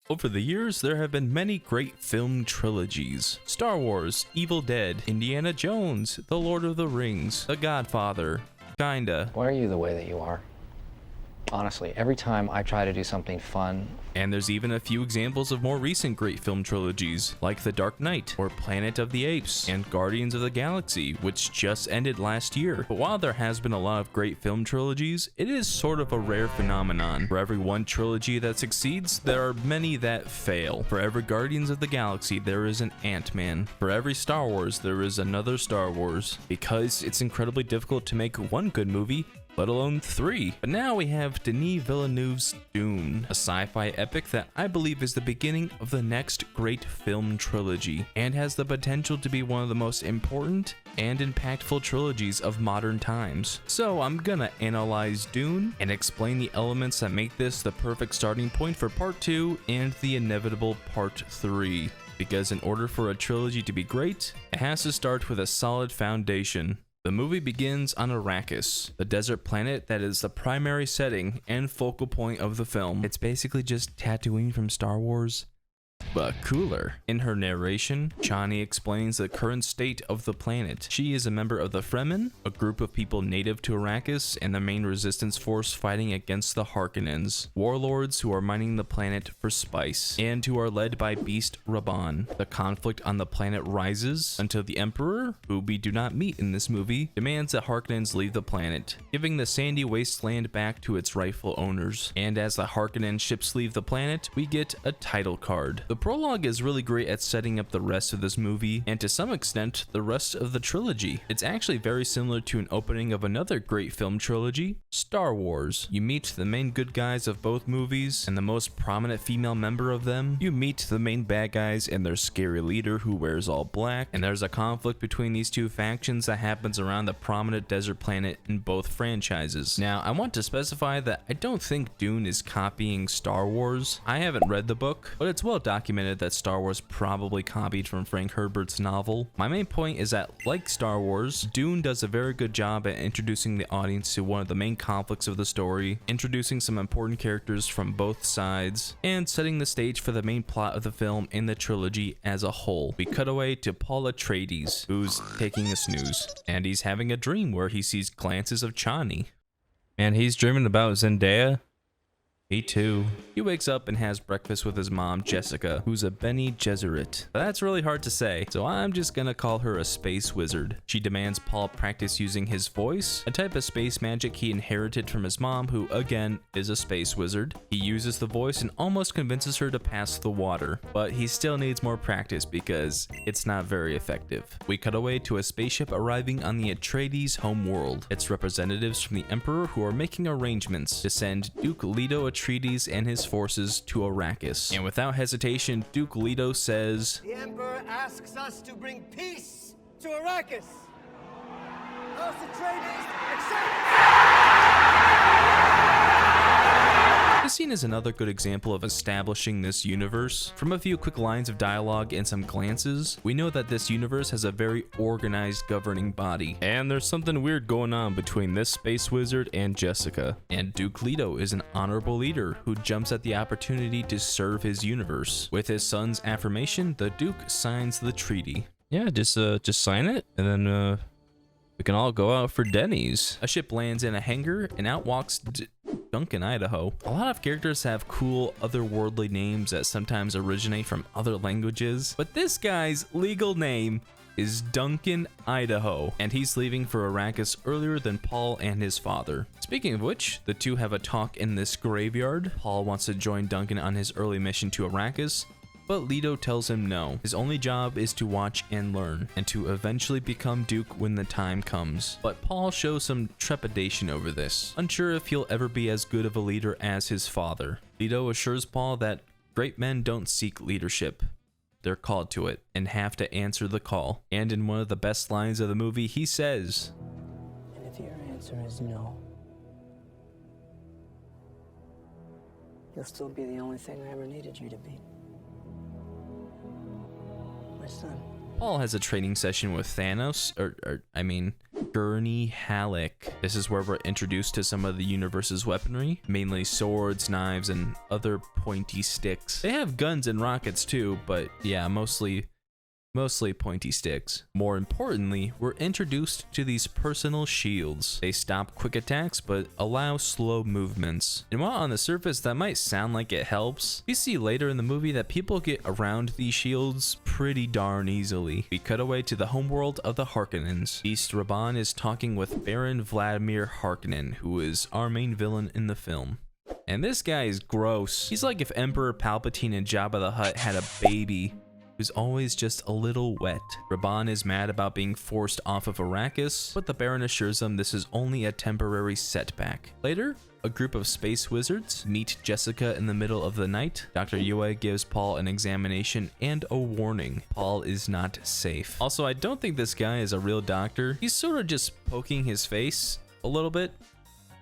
Over the years, there have been many great film trilogies. Star Wars, Evil Dead, Indiana Jones, The Lord of the Rings, The Godfather, kinda. Why are you the way that you are? Honestly, every time I try to do something fun. And there's even a few examples of more recent great film trilogies, like The Dark Knight, or Planet of the Apes, and Guardians of the Galaxy, which just ended last year. But while there has been a lot of great film trilogies, it is sort of a rare phenomenon. For every one trilogy that succeeds, there are many that fail. For every Guardians of the Galaxy, there is an Ant-Man. For every Star Wars, there is another Star Wars. Because it's incredibly difficult to make one good movie, let alone 3. But now we have Denis Villeneuve's Dune, a sci-fi epic that I believe is the beginning of the next great film trilogy, and has the potential to be one of the most important and impactful trilogies of modern times. So I'm gonna analyze Dune and explain the elements that make this the perfect starting point for part 2 and the inevitable part 3. Because in order for a trilogy to be great, it has to start with a solid foundation. The movie begins on Arrakis, the desert planet that is the primary setting and focal point of the film. It's basically just Tatooine from Star Wars, but cooler. In her narration, Chani explains the current state of the planet. She is a member of the Fremen, a group of people native to Arrakis and the main resistance force fighting against the Harkonnens, warlords who are mining the planet for spice, and who are led by Beast Rabban. The conflict on the planet rises until the Emperor, who we do not meet in this movie, demands that Harkonnens leave the planet, giving the sandy wasteland back to its rightful owners. And as the Harkonnen ships leave the planet, we get a title card. The prologue is really great at setting up the rest of this movie, and to some extent, the rest of the trilogy. It's actually very similar to an opening of another great film trilogy, Star Wars. You meet the main good guys of both movies, and the most prominent female member of them. You meet the main bad guys and their scary leader who wears all black, and there's a conflict between these two factions that happens around the prominent desert planet in both franchises. Now, I want to specify that I don't think Dune is copying Star Wars. I haven't read the book, but it's well documented that Star Wars probably copied from Frank Herbert's novel. My main point is that, like Star Wars, Dune does a very good job at introducing the audience to one of the main conflicts of the story, introducing some important characters from both sides, and setting the stage for the main plot of the film and the trilogy as a whole. We cut away to Paul Atreides, who's taking a snooze, and he's having a dream where he sees glances of Chani. Man, he's dreaming about Zendaya? Me too. He wakes up and has breakfast with his mom, Jessica, who's a Bene Gesserit. But that's really hard to say, so I'm just gonna call her a space wizard. She demands Paul practice using his voice, a type of space magic he inherited from his mom, who again is a space wizard. He uses the voice and almost convinces her to pass the water, but he still needs more practice because it's not very effective. We cut away to a spaceship arriving on the Atreides home world. It's representatives from the Emperor who are making arrangements to send Duke Leto Atreides and his forces to Arrakis. And without hesitation, Duke Leto says, "The Emperor asks us to bring peace to Arrakis. House Atreides, accept!" This scene is another good example of establishing this universe. From a few quick lines of dialogue and some glances, we know that this universe has a very organized governing body. And there's something weird going on between this space wizard and Jessica. And Duke Leto is an honorable leader who jumps at the opportunity to serve his universe. With his son's affirmation, the Duke signs the treaty. Yeah, just sign it, and then we can all go out for Denny's. A ship lands in a hangar, and out walks Duncan, Idaho. A lot of characters have cool otherworldly names that sometimes originate from other languages, but this guy's legal name is Duncan, Idaho, and he's leaving for Arrakis earlier than Paul and his father. Speaking of which, the two have a talk in this graveyard. Paul wants to join Duncan on his early mission to Arrakis, but Leto tells him no. His only job is to watch and learn, and to eventually become Duke when the time comes. But Paul shows some trepidation over this, unsure if he'll ever be as good of a leader as his father. Leto assures Paul that great men don't seek leadership. They're called to it, and have to answer the call. And in one of the best lines of the movie, he says, "And if your answer is no, you'll still be the only thing I ever needed you to be. My son." Paul has a training session with Thanos, Gurney Halleck. This is where we're introduced to some of the universe's weaponry, mainly swords, knives, and other pointy sticks. They have guns and rockets too, but yeah, mostly pointy sticks. More importantly, we're introduced to these personal shields. They stop quick attacks but allow slow movements. And while on the surface that might sound like it helps, we see later in the movie that people get around these shields pretty darn easily. We cut away to the homeworld of the Harkonnens. Beast Raban is talking with Baron Vladimir Harkonnen, who is our main villain in the film. And this guy is gross. He's like if Emperor Palpatine and Jabba the Hutt had a baby who's always just a little wet. Raban is mad about being forced off of Arrakis, but the Baron assures him this is only a temporary setback. Later, a group of space wizards meet Jessica in the middle of the night. Dr. Yue gives Paul an examination and a warning. Paul is not safe. Also, I don't think this guy is a real doctor. He's sort of just poking his face a little bit.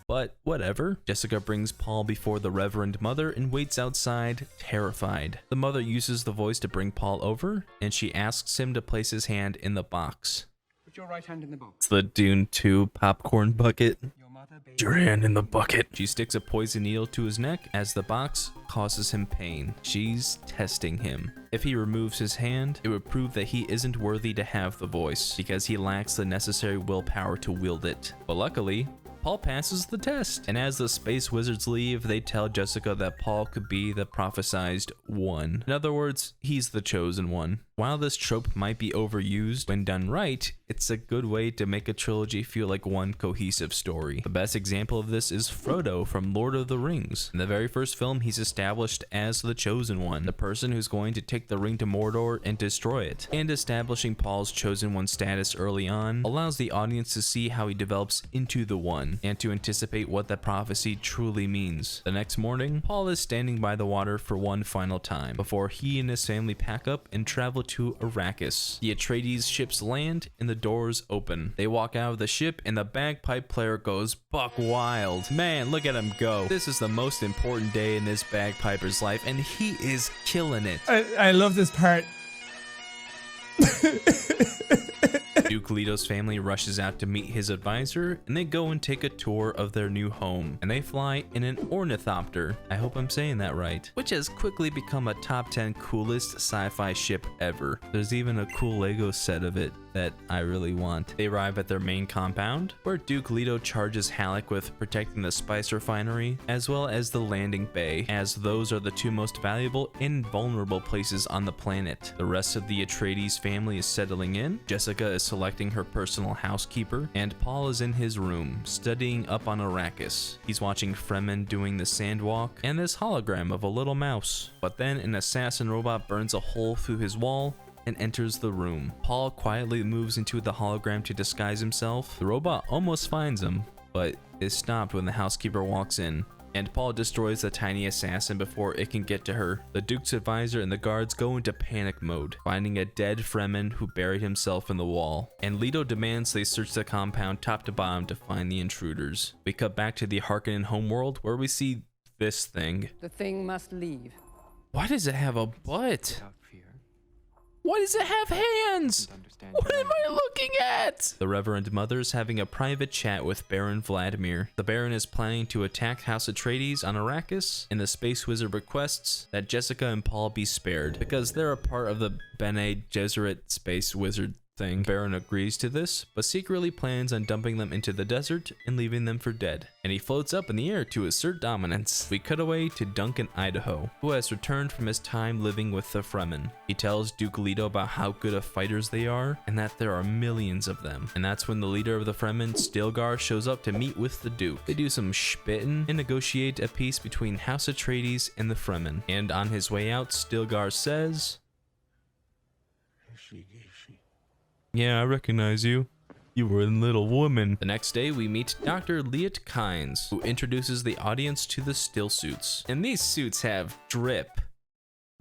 But whatever. Jessica brings Paul before the Reverend Mother and waits outside, terrified. The mother uses the voice to bring Paul over, and she asks him to place his hand in the box. Put your right hand in the box. It's the Dune 2 popcorn bucket. Your mother, baby. Put your hand in the bucket. She sticks a poison needle to his neck as the box causes him pain. She's testing him. If he removes his hand, it would prove that he isn't worthy to have the voice, because he lacks the necessary willpower to wield it. But luckily, Paul passes the test, and as the space wizards leave, they tell Jessica that Paul could be the prophesized one. In other words, he's the chosen one. While this trope might be overused, when done right, it's a good way to make a trilogy feel like one cohesive story. The best example of this is Frodo from Lord of the Rings. In the very first film, he's established as the chosen one, the person who's going to take the ring to Mordor and destroy it. And establishing Paul's chosen one status early on allows the audience to see how he develops into the one, and to anticipate what that prophecy truly means. The next morning, Paul is standing by the water for one final time, before he and his family pack up and travel to Arrakis. The Atreides ships land and the doors open. They walk out of the ship and the bagpipe player goes buck wild. Man, look at him go. This is the most important day in this bagpiper's life and he is killing it. I love this part. Duke Leto's family rushes out to meet his advisor, and they go and take a tour of their new home, and they fly in an ornithopter, I hope I'm saying that right, which has quickly become a top 10 coolest sci-fi ship ever. There's even a cool Lego set of it that I really want. They arrive at their main compound, where Duke Leto charges Halleck with protecting the spice refinery, as well as the landing bay, as those are the two most valuable and vulnerable places on the planet. The rest of the Atreides family is settling in, Jessica is selecting her personal housekeeper, and Paul is in his room, studying up on Arrakis. He's watching Fremen doing the Sandwalk, and this hologram of a little mouse. But then an assassin robot burns a hole through his wall, and enters the room. Paul quietly moves into the hologram to disguise himself. The robot almost finds him, but is stopped when the housekeeper walks in, and Paul destroys the tiny assassin before it can get to her. The Duke's advisor and the guards go into panic mode, finding a dead Fremen who buried himself in the wall, and Leto demands they search the compound top to bottom to find the intruders. We cut back to the Harkonnen homeworld where we see this thing. The thing must leave. Why does it have a butt? Why does it have hands? What am I looking at? The Reverend Mother's having a private chat with Baron Vladimir. The Baron is planning to attack House Atreides on Arrakis, and the Space Wizard requests that Jessica and Paul be spared, because they're a part of the Bene Gesserit Space Wizard thing. Baron agrees to this, but secretly plans on dumping them into the desert and leaving them for dead. And he floats up in the air to assert dominance. We cut away to Duncan, Idaho, who has returned from his time living with the Fremen. He tells Duke Leto about how good of fighters they are, and that there are millions of them. And that's when the leader of the Fremen, Stilgar, shows up to meet with the Duke. They do some spittin' and negotiate a peace between House Atreides and the Fremen. And on his way out, Stilgar says, "Yeah, I recognize you. You were a little woman." The next day, we meet Dr. Liet Kynes, who introduces the audience to the still suits. And these suits have drip.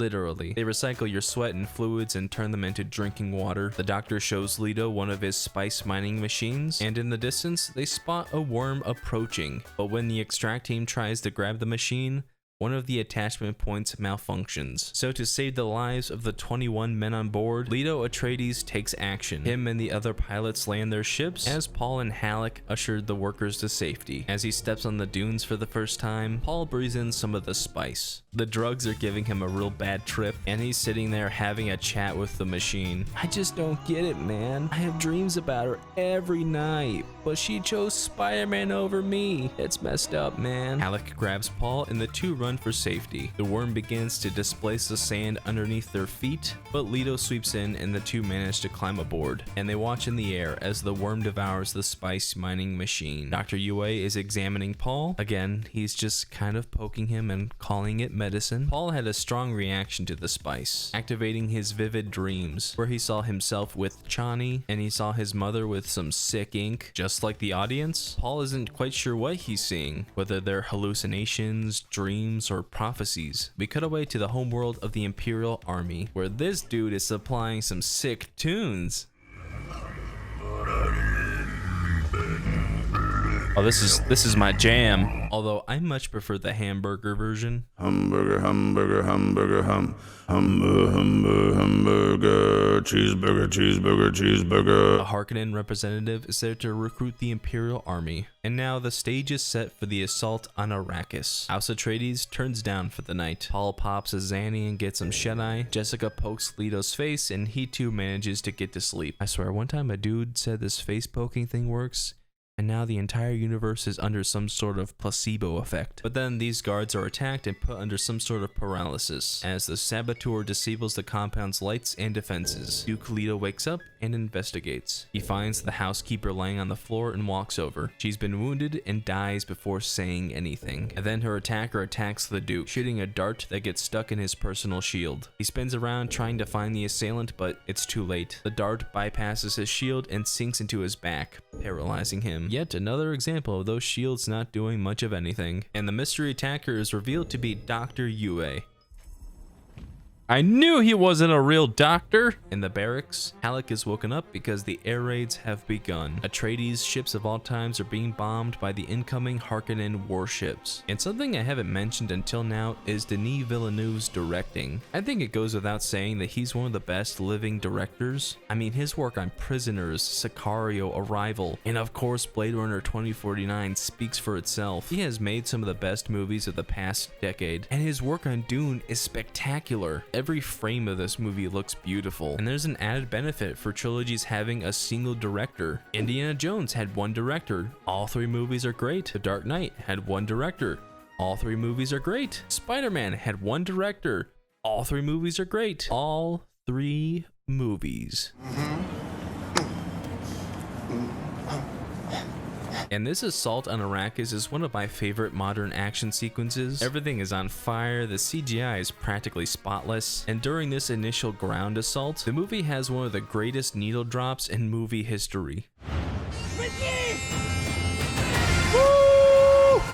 Literally. They recycle your sweat and fluids and turn them into drinking water. The doctor shows Leto one of his spice mining machines, and in the distance, they spot a worm approaching. But when the extract team tries to grab the machine, one of the attachment points malfunctions. So to save the lives of the 21 men on board, Leto Atreides takes action. Him and the other pilots land their ships as Paul and Halleck ushered the workers to safety. As he steps on the dunes for the first time, Paul breathes in some of the spice. The drugs are giving him a real bad trip, and he's sitting there having a chat with the machine. I just don't get it, man. I have dreams about her every night, but she chose Spider-Man over me. It's messed up, man. Halleck grabs Paul and the two run for safety. The worm begins to displace the sand underneath their feet, but Leto sweeps in and the two manage to climb aboard, and they watch in the air as the worm devours the spice mining machine. Dr. Yue is examining Paul. Again, he's just kind of poking him and calling it medicine. Paul had a strong reaction to the spice, activating his vivid dreams, where he saw himself with Chani and he saw his mother with some sick ink. Just like the audience, Paul isn't quite sure what he's seeing, whether they're hallucinations, dreams, or prophecies. We cut away to the homeworld of the Imperial Army, where this dude is supplying some sick tunes. Oh, this is my jam. Although I much prefer the hamburger version. Hamburger, hamburger, hamburger, hamburger, cheeseburger, cheeseburger, cheeseburger. A Harkonnen representative is there to recruit the Imperial Army. And now the stage is set for the assault on Arrakis. House Atreides turns down for the night. Paul pops a Zanny and gets some shut-eye. Jessica pokes Leto's face and he too manages to get to sleep. I swear, one time a dude said this face poking thing works, and now the entire universe is under some sort of placebo effect. But then these guards are attacked and put under some sort of paralysis, as the saboteur disables the compound's lights and defenses. Duke Leto wakes up and investigates. He finds the housekeeper laying on the floor and walks over. She's been wounded and dies before saying anything. And then her attacker attacks the Duke, shooting a dart that gets stuck in his personal shield. He spins around trying to find the assailant, but it's too late. The dart bypasses his shield and sinks into his back, paralyzing him. Yet another example of those shields not doing much of anything. And the mystery attacker is revealed to be Dr. Yue. I knew he wasn't a real doctor! In the barracks, Halleck is woken up because the air raids have begun. Atreides' ships of all times are being bombed by the incoming Harkonnen warships. And something I haven't mentioned until now is Denis Villeneuve's directing. I think it goes without saying that he's one of the best living directors. I mean, his work on Prisoners, Sicario, Arrival, and of course Blade Runner 2049 speaks for itself. He has made some of the best movies of the past decade, and his work on Dune is spectacular. Every frame of this movie looks beautiful, and there's an added benefit for trilogies having a single director. Indiana Jones had one director. All three movies are great. The Dark Knight had one director. All three movies are great. Spider-Man had one director. All three movies are great. All three movies. And this assault on Arrakis is one of my favorite modern action sequences. Everything is on fire, the CGI is practically spotless, and during this initial ground assault, the movie has one of the greatest needle drops in movie history.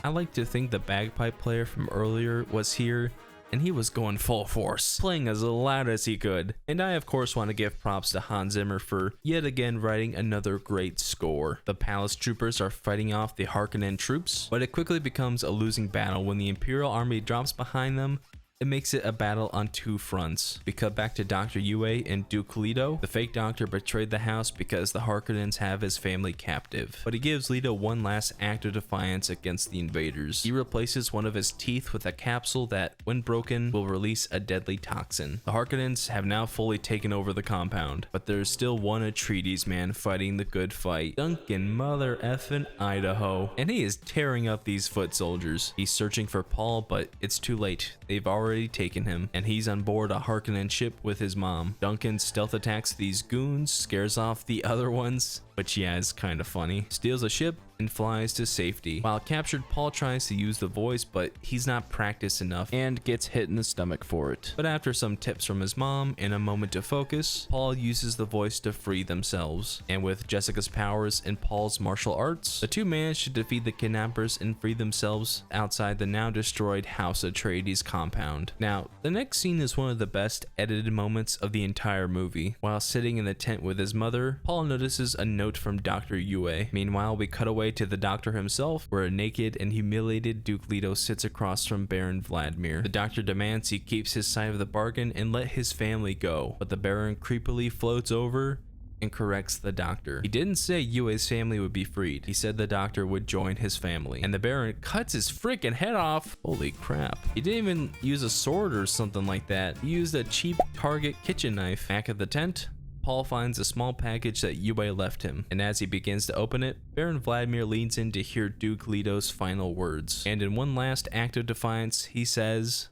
I like to think the bagpipe player from earlier was here, and he was going full force, playing as loud as he could. And I of course want to give props to Hans Zimmer for yet again writing another great score. The palace troopers are fighting off the Harkonnen troops, but it quickly becomes a losing battle when the Imperial Army drops behind them. It makes it a battle on two fronts. We cut back to Dr. Yue and Duke Leto. The fake doctor betrayed the house because the Harkonnens have his family captive, but he gives Leto one last act of defiance against the invaders. He replaces one of his teeth with a capsule that, when broken, will release a deadly toxin. The Harkonnens have now fully taken over the compound, but there's still one Atreides man fighting the good fight, Duncan mother effin' Idaho, and he is tearing up these foot soldiers. He's searching for Paul, but it's too late. They've already taken him, and he's on board a Harkonnen ship with his mom. Duncan stealth attacks these goons, scares off the other ones, which yeah, is kind of funny, steals a ship, and flies to safety. While captured, Paul tries to use the voice, but he's not practiced enough and gets hit in the stomach for it. But after some tips from his mom and a moment to focus, Paul uses the voice to free themselves. And with Jessica's powers and Paul's martial arts, the two manage to defeat the kidnappers and free themselves outside the now destroyed House Atreides compound. Now, the next scene is one of the best edited moments of the entire movie. While sitting in the tent with his mother, Paul notices a note from Dr. Yue. Meanwhile, we cut away away to the doctor himself, where a naked and humiliated Duke Leto sits across from Baron Vladimir. The doctor demands he keeps his side of the bargain and let his family go, but the Baron creepily floats over and corrects the doctor. He didn't say Yue's family would be freed. He said the doctor would join his family. And the Baron cuts his freaking head off. Holy crap. He didn't even use a sword or something like that. He used a cheap Target kitchen knife. Back at the tent, Paul finds a small package that Yue left him, and as he begins to open it, Baron Vladimir leans in to hear Duke Leto's final words. And in one last act of defiance, he says,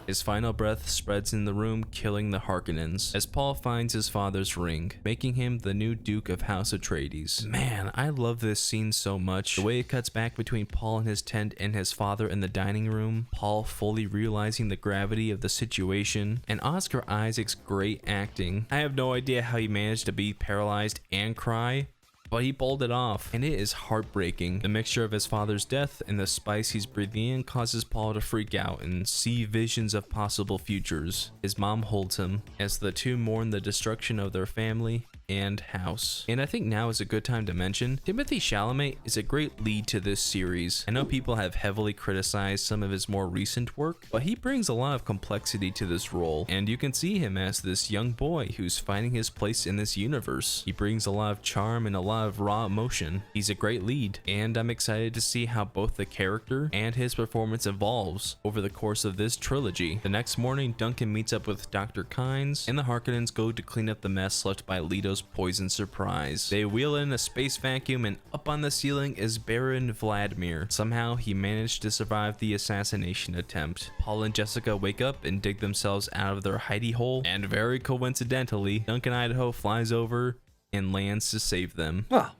his final breath spreads in the room, killing the Harkonnens, as Paul finds his father's ring, making him the new Duke of House Atreides. Man, I love this scene so much. The way it cuts back between Paul in his tent and his father in the dining room, Paul fully realizing the gravity of the situation, and Oscar Isaac's great acting. I have no idea how he managed to be paralyzed and cry, but he pulled it off, and it is heartbreaking. The mixture of his father's death and the spice he's breathing in causes Paul to freak out and see visions of possible futures. His mom holds him as the two mourn the destruction of their family and house. And I think now is a good time to mention, Timothée Chalamet is a great lead to this series. I know people have heavily criticized some of his more recent work, but he brings a lot of complexity to this role, and you can see him as this young boy who's finding his place in this universe. He brings a lot of charm and a lot of raw emotion. He's a great lead, and I'm excited to see how both the character and his performance evolves over the course of this trilogy. The next morning, Duncan meets up with Dr. Kynes, and the Harkonnens go to clean up the mess left by Leto's poison surprise. They wheel in a space vacuum, and up on the ceiling is Baron Vladimir. Somehow he managed to survive the assassination attempt. Paul and Jessica wake up and dig themselves out of their hidey hole, and very coincidentally, Duncan Idaho flies over and lands to save them. Well,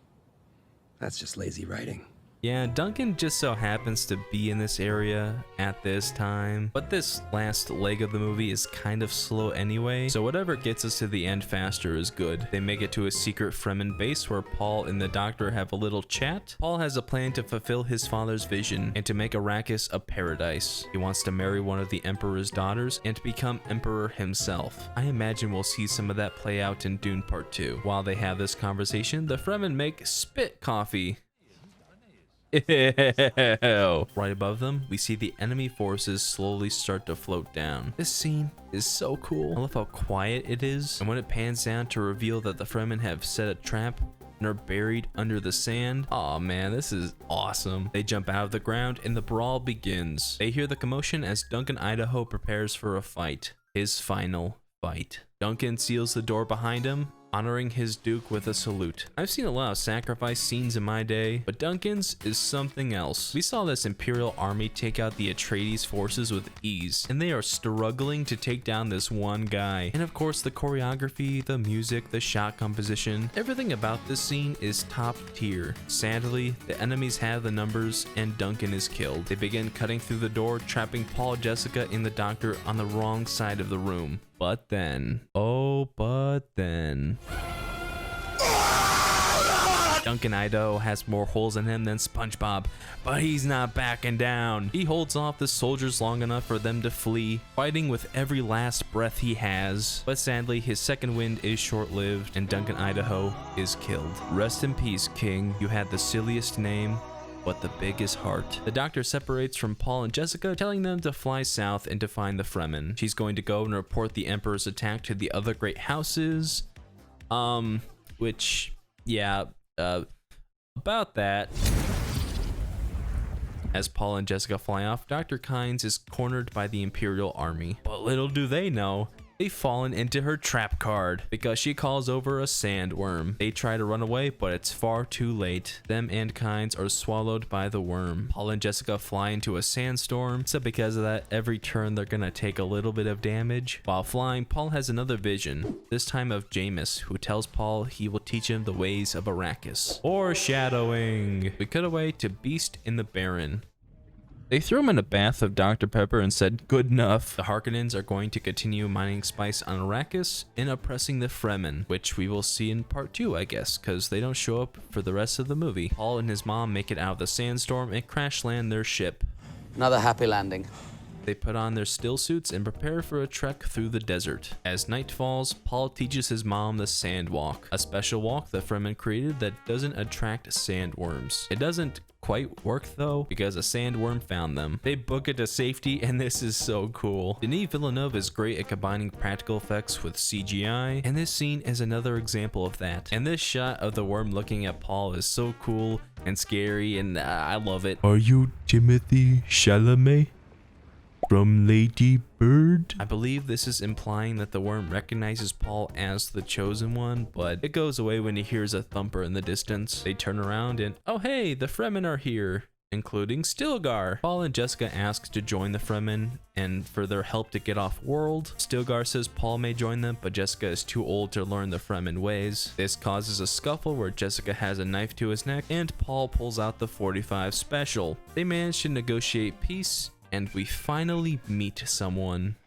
that's just lazy writing. Yeah, Duncan just so happens to be in this area at this time, but this last leg of the movie is kind of slow anyway, so whatever gets us to the end faster is good. They make it to a secret Fremen base where Paul and the doctor have a little chat. Paul has a plan to fulfill his father's vision and to make Arrakis a paradise. He wants to marry one of the Emperor's daughters and to become Emperor himself. I imagine we'll see some of that play out in Dune Part 2. While they have this conversation, the Fremen make spit coffee. Ew. Right above them, we see the enemy forces slowly start to float down. This scene is so cool. I love how quiet it is, and when it pans down to reveal that the Fremen have set a trap and are buried under the sand. Aw man, this is awesome. They jump out of the ground and the brawl begins. They hear the commotion as Duncan Idaho prepares for a fight. His final fight. Duncan seals the door behind him, honoring his Duke with a salute. I've seen a lot of sacrifice scenes in my day, but Duncan's is something else. We saw this Imperial army take out the Atreides forces with ease, and they are struggling to take down this one guy. And of course, the choreography, the music, the shot composition, everything about this scene is top tier. Sadly, the enemies have the numbers and Duncan is killed. They begin cutting through the door, trapping Paul, Jessica, and the doctor on the wrong side of the room. But then, Duncan Idaho has more holes in him than SpongeBob, but he's not backing down. He holds off the soldiers long enough for them to flee, fighting with every last breath he has. But sadly, his second wind is short-lived, and Duncan Idaho is killed. Rest in peace, King. You had the silliest name, but the biggest heart. The doctor separates from Paul and Jessica, telling them to fly south and to find the Fremen. She's going to go and report the Emperor's attack to the other great houses. About that. As Paul and Jessica fly off, Dr. Kynes is cornered by the Imperial army. But little do they know, they've fallen into her trap card because she calls over a sandworm. They try to run away, but it's far too late. Them and Kynes are swallowed by the worm. Paul and Jessica fly into a sandstorm, so because of that, every turn they're gonna take a little bit of damage. While flying, Paul has another vision, this time of Jameis, who tells Paul he will teach him the ways of Arrakis. Foreshadowing! We cut away to Beast in the Baron. They threw him in a bath of Dr. Pepper and said, good enough. The Harkonnens are going to continue mining spice on Arrakis and oppressing the Fremen, which we will see in part 2, I guess, because they don't show up for the rest of the movie. Paul and his mom make it out of the sandstorm and crash land their ship. Another happy landing. They put on their still suits and prepare for a trek through the desert. As night falls, Paul teaches his mom the Sandwalk, a special walk the Fremen created that doesn't attract sandworms. It doesn't quite work though, because a sandworm found them. They book it to safety, and this is so cool. Denis Villeneuve is great at combining practical effects with CGI, and this scene is another example of that. And this shot of the worm looking at Paul is so cool and scary, and I love it. Are you Timothy Chalamet from Lady Bird? I believe this is implying that the worm recognizes Paul as the chosen one, but it goes away when he hears a thumper in the distance. They turn around and, oh hey, the Fremen are here, including Stilgar. Paul and Jessica ask to join the Fremen and for their help to get off world. Stilgar says Paul may join them, but Jessica is too old to learn the Fremen ways. This causes a scuffle where Jessica has a knife to his neck and Paul pulls out the 45 special. They manage to negotiate peace, and we finally meet someone.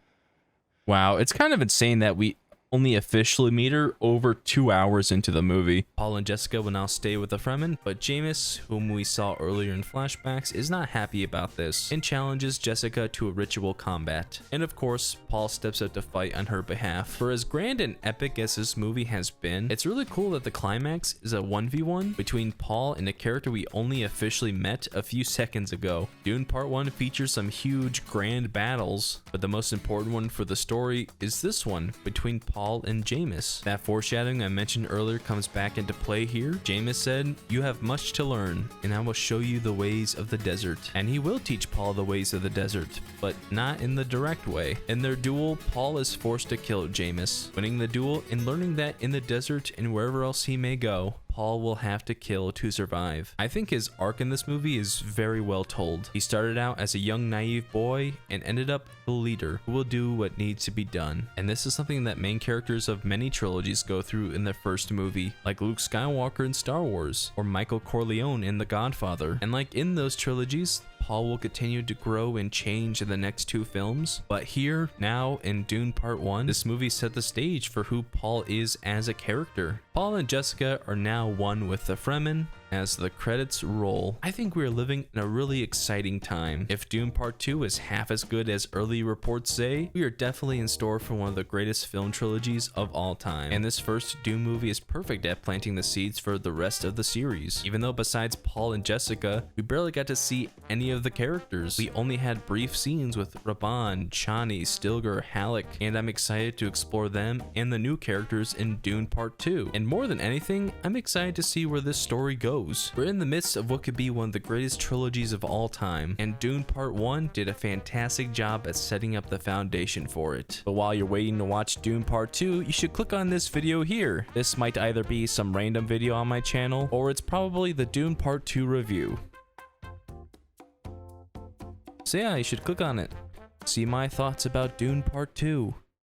Wow, it's kind of insane that we only officially meet her over 2 hours into the movie. Paul and Jessica will now stay with the Fremen, but Jameis, whom we saw earlier in flashbacks, is not happy about this and challenges Jessica to a ritual combat. And of course, Paul steps up to fight on her behalf. For as grand and epic as this movie has been, it's really cool that the climax is a 1v1 between Paul and a character we only officially met a few seconds ago. Dune Part 1 features some huge grand battles, but the most important one for the story is this one between Paul and Jameis. That foreshadowing I mentioned earlier comes back into play here. Jameis said, "You have much to learn, and I will show you the ways of the desert." And he will teach Paul the ways of the desert, but not in the direct way. In their duel, Paul is forced to kill Jameis. Winning the duel and learning that in the desert and wherever else he may go, Paul will have to kill to survive. I think his arc in this movie is very well told. He started out as a young naive boy and ended up the leader who will do what needs to be done. And this is something that main characters of many trilogies go through in their first movie, like Luke Skywalker in Star Wars or Michael Corleone in The Godfather. And like in those trilogies, Paul will continue to grow and change in the next two films, but here, now, in Dune Part 1, this movie set the stage for who Paul is as a character. Paul and Jessica are now one with the Fremen. As the credits roll, I think we are living in a really exciting time. If Dune Part 2 is half as good as early reports say, we are definitely in store for one of the greatest film trilogies of all time. And this first Dune movie is perfect at planting the seeds for the rest of the series. Even though besides Paul and Jessica, we barely got to see any of the characters. We only had brief scenes with Rabban, Chani, Stilgar, Halleck, and I'm excited to explore them and the new characters in Dune Part 2. And more than anything, I'm excited to see where this story goes. We're in the midst of what could be one of the greatest trilogies of all time, and Dune Part 1 did a fantastic job at setting up the foundation for it. But while you're waiting to watch Dune Part 2, you should click on this video here. This might either be some random video on my channel, or it's probably the Dune Part 2 review. So yeah, you should click on it. See my thoughts about Dune Part 2.